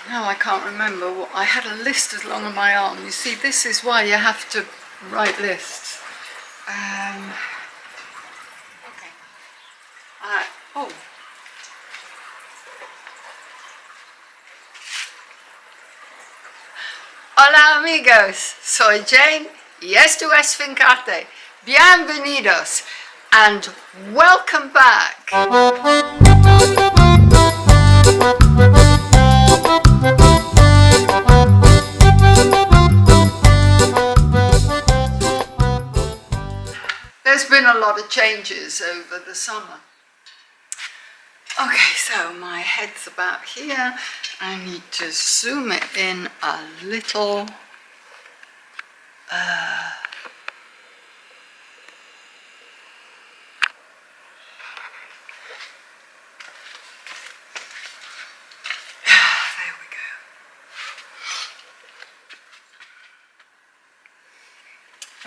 Now I can't remember what I had a list as long as my arm. You see, this is why you have to write lists. Okay. Oh. Hola amigos, soy Jane, y esto es Fincarte. Bienvenidos and welcome back. There's been a lot of changes over the summer. Okay, so my head's about here. I need to zoom it in a little. There we go.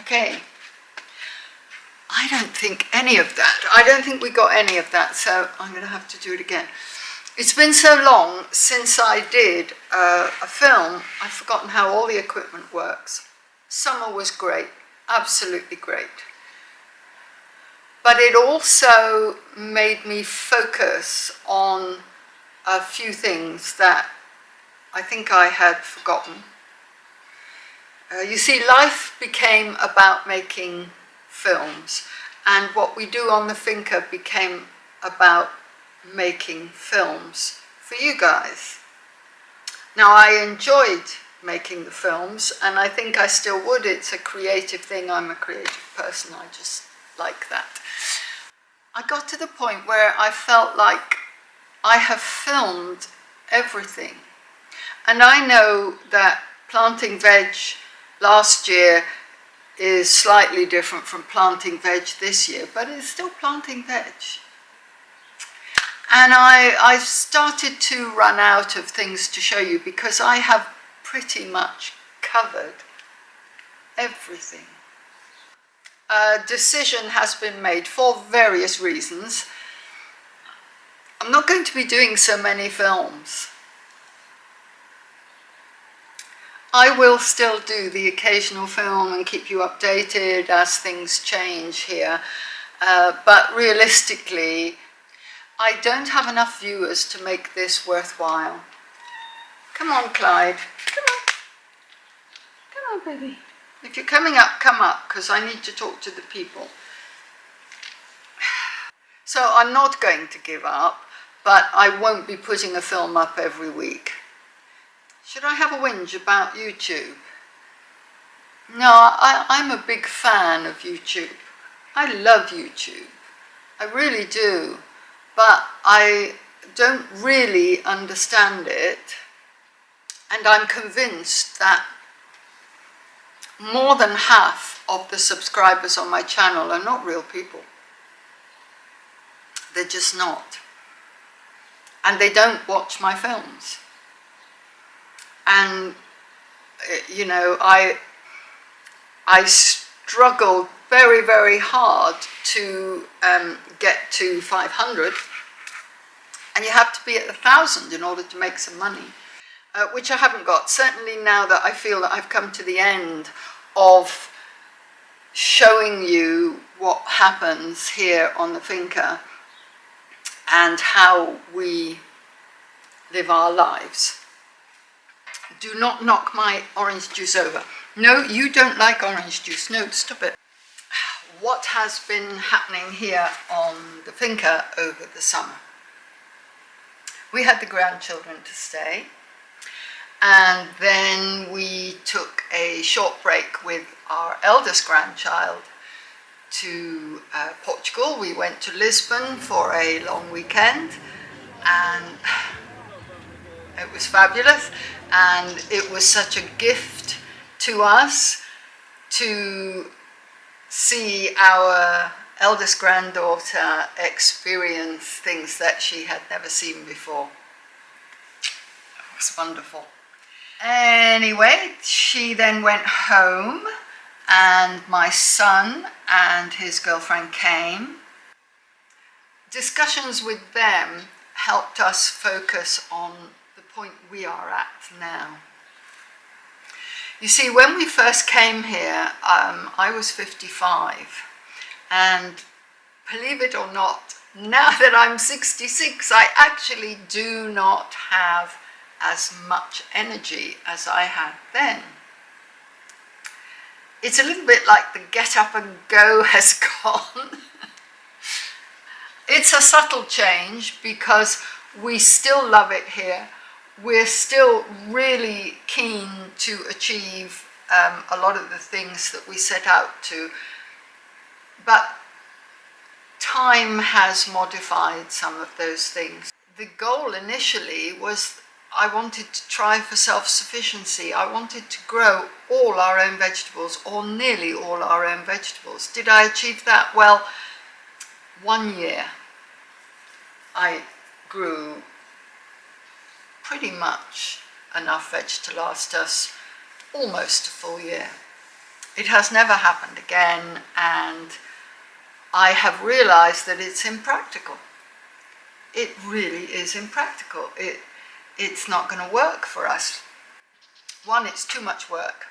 Okay. I don't think any of that. I don't think we got any of that, so I'm going to have to do it again. It's been so long since I did a film, I've forgotten how all the equipment works. Summer was great, absolutely great. But it also made me focus on a few things that I think I had forgotten. You see, life became about making films, and what we do on the Finca became about making films for you guys. Now, I enjoyed making the films, and I think I still would. It's a creative thing. I'm a creative person. I just like that. I got to the point where I felt like I have filmed everything. And I know that planting veg last year is slightly different from planting veg this year, but it's still planting veg. And I started to run out of things to show you because I have pretty much covered everything. A decision has been made for various reasons. I'm not going to be doing so many films. I will still do the occasional film and keep you updated as things change here, but realistically, I don't have enough viewers to make this worthwhile. Come on, Clyde. Come on. Come on, baby. If you're coming up, come up, because I need to talk to the people. So I'm not going to give up, but I won't be putting a film up every week. Should I have a whinge about YouTube? No, I'm a big fan of YouTube. I love YouTube. I really do. But I don't really understand it. And I'm convinced that more than half of the subscribers on my channel are not real people. They're just not. And they don't watch my films. And, you know, I struggled very, very hard to get to 500. And you have to be at 1,000 in order to make some money, which I haven't got. Certainly now that I feel that I've come to the end of showing you what happens here on the Finca and how we live our lives. Do not knock my orange juice over. No, you don't like orange juice. No, stop it. What has been happening here on the Finca over the summer? We had the grandchildren to stay, and then we took a short break with our eldest grandchild to Portugal. We went to Lisbon for a long weekend, and it was fabulous, and it was such a gift to us to see our eldest granddaughter experience things that she had never seen before. It was wonderful. Anyway, she then went home and my son and his girlfriend came. Discussions with them helped us focus on the point we are at now. You see, when we first came here, I was 55, and believe it or not, now that I'm 66, I actually do not have as much energy as I had then. It's a little bit like the get up and go has gone. It's a subtle change because we still love it here. We're still really keen to achieve a lot of the things that we set out to, but time has modified some of those things. The goal initially was I wanted to try for self-sufficiency. I wanted to grow all our own vegetables, or nearly all our own vegetables. Did I achieve that? Well, 1 year I grew pretty much enough veg to last us almost a full year. It has never happened again, and I have realized that it's impractical. It really is impractical. It's not going to work for us. One, it's too much work.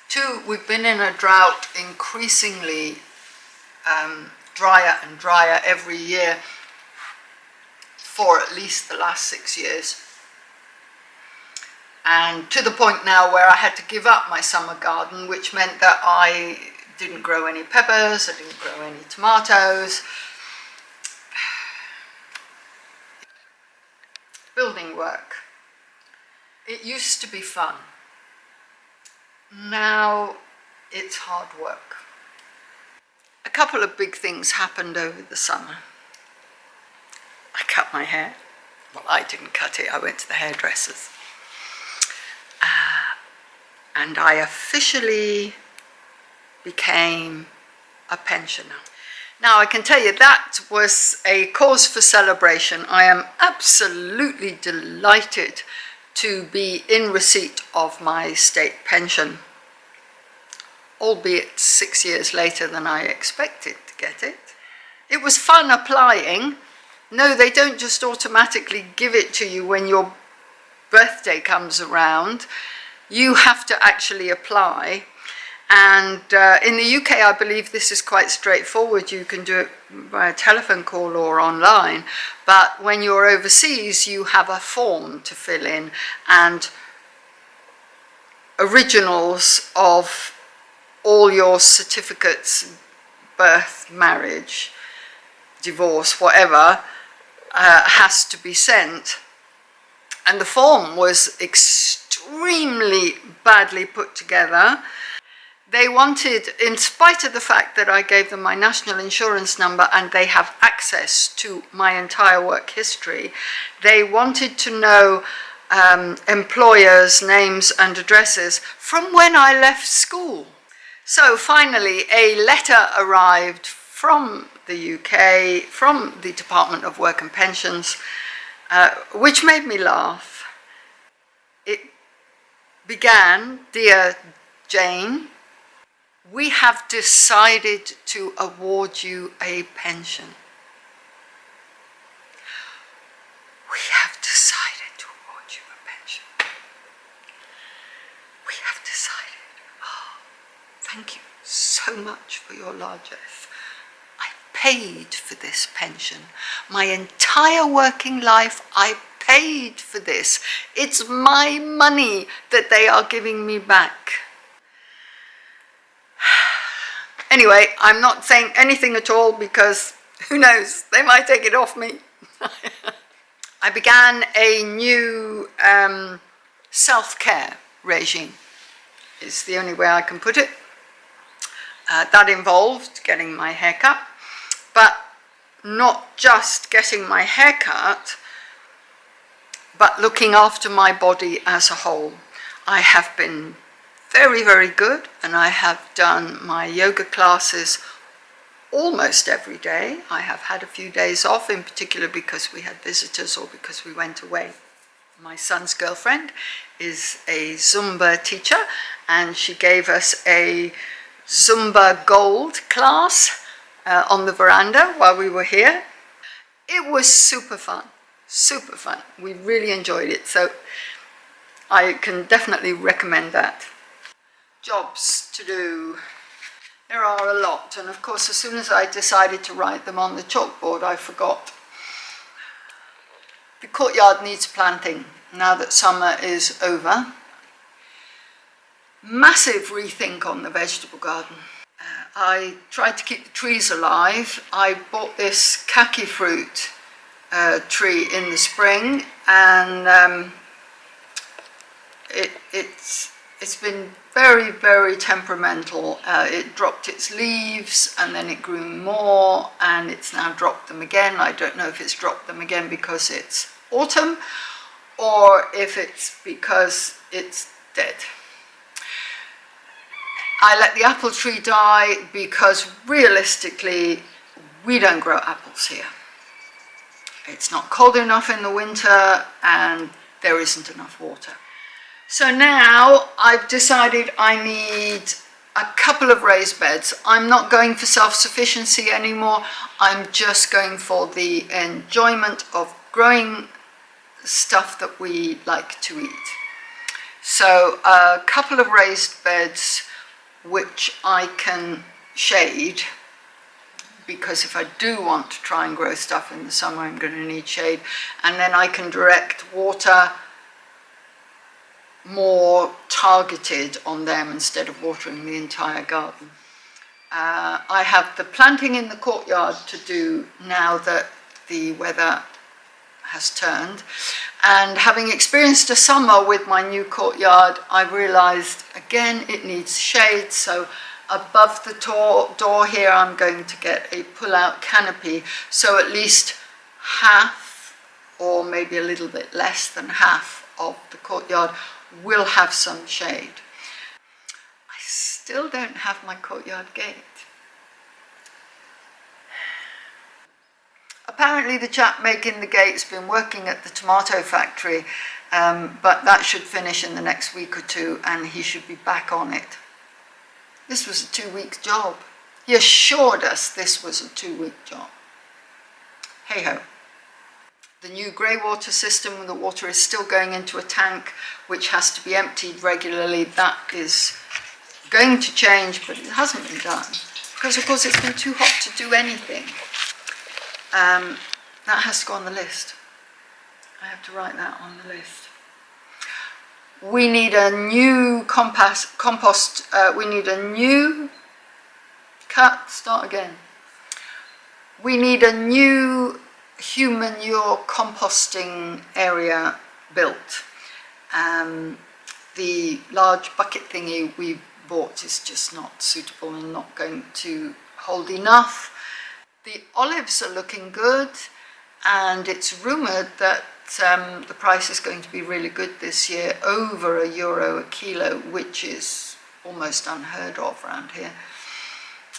Two, we've been in a drought, increasingly drier and drier every year for at least the last 6 years. And to the point now where I had to give up my summer garden, which meant that I didn't grow any peppers, I didn't grow any tomatoes. Building work. It used to be fun. Now it's hard work. A couple of big things happened over the summer. I cut my hair. Well, I didn't cut it, I went to the hairdressers. And I officially became a pensioner. Now, I can tell you that was a cause for celebration. I am absolutely delighted to be in receipt of my state pension, albeit 6 years later than I expected to get it. It was fun applying. No, they don't just automatically give it to you when your birthday comes around. You have to actually apply. And in the UK, I believe this is quite straightforward. You can do it by a telephone call or online. But when you're overseas, you have a form to fill in, and originals of all your certificates, birth, marriage, divorce, whatever, has to be sent. And the form was extremely badly put together. They wanted, in spite of the fact that I gave them my national insurance number and they have access to my entire work history, they wanted to know employers' names and addresses from when I left school. So finally, a letter arrived from the UK, from the Department of Work and Pensions, which made me laugh. It began, "Dear Jane, we have decided to award you a pension." We have decided to award you a pension. We have decided. Oh, thank you so much for your largesse. I paid for this pension. My entire working life, I paid for this. It's my money that they are giving me back. Anyway, I'm not saying anything at all because who knows, they might take it off me. I began a new self-care regime, is the only way I can put it. That involved getting my hair cut, but not just getting my hair cut, but looking after my body as a whole. I have been very, very good, and I have done my yoga classes almost every day. I have had a few days off, in particular because we had visitors or because we went away. My son's girlfriend is a Zumba teacher, and she gave us a Zumba Gold class on the veranda while we were here. It was super fun, super fun. We really enjoyed it, so I can definitely recommend that. Jobs to do. There are a lot, and of course as soon as I decided to write them on the chalkboard, I forgot. The courtyard needs planting now that summer is over. Massive rethink on the vegetable garden. I tried to keep the trees alive. I bought this kaki fruit tree in the spring, and it's been very, very temperamental. It dropped its leaves and then it grew more, and it's now dropped them again. I don't know if it's dropped them again because it's autumn or if it's because it's dead. I let the apple tree die because realistically we don't grow apples here. It's not cold enough in the winter and there isn't enough water. So now I've decided I need a couple of raised beds. I'm not going for self-sufficiency anymore. I'm just going for the enjoyment of growing stuff that we like to eat. So a couple of raised beds which I can shade, because if I do want to try and grow stuff in the summer, I'm going to need shade, and then I can direct water more targeted on them instead of watering the entire garden. I have the planting in the courtyard to do now that the weather has turned, and having experienced a summer with my new courtyard, I realized again it needs shade. So above the door here I'm going to get a pull-out canopy, so at least half, or maybe a little bit less than half, of the courtyard will have some shade. I still don't have my courtyard gate. Apparently the chap making the gate's been working at the tomato factory, but that should finish in the next week or two and he should be back on it. This was a 2-week job. He assured us this was a 2-week job. Hey ho. The new grey water system, the water is still going into a tank which has to be emptied regularly. That is going to change, but it hasn't been done because of course it's been too hot to do anything. That has to go on the list. I have to write that on the list. We need a new compost, we need a new, start again. We need a new human manure composting area built. The large bucket thingy we bought is just not suitable and not going to hold enough. The olives are looking good, and it's rumoured that the price is going to be really good this year, over €1 a kilo, which is almost unheard of around here.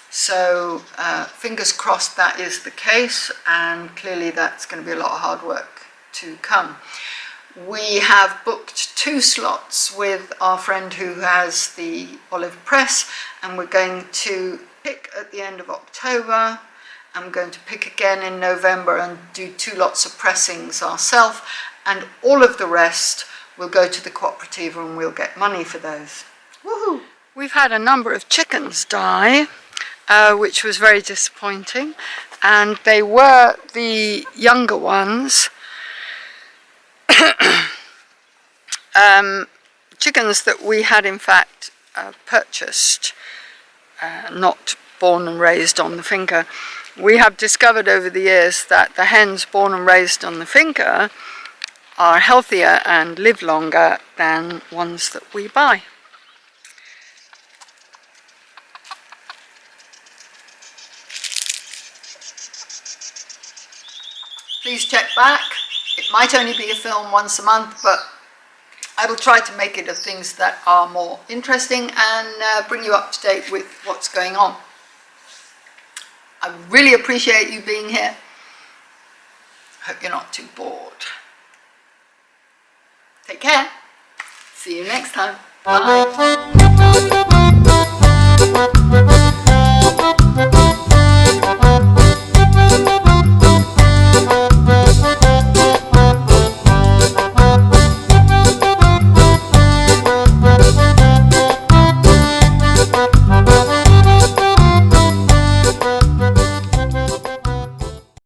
So fingers crossed that is the case, and clearly that's going to be a lot of hard work to come. We have booked 2 slots with our friend who has the olive press, and we're going to pick at the end of October. I'm going to pick again in November and do 2 lots of pressings ourselves, and all of the rest will go to the cooperative and we'll get money for those. Woohoo! We've had a number of chickens die, which was very disappointing, and they were the younger ones. Chickens that we had in fact purchased, not born and raised on the finca. We have discovered over the years that the hens born and raised on the finca are healthier and live longer than ones that we buy. Please check back. It might only be a film once a month, but I will try to make it of things that are more interesting and bring you up to date with what's going on. I really appreciate you being here. Hope you're not too bored. Take care. See you next time. Bye.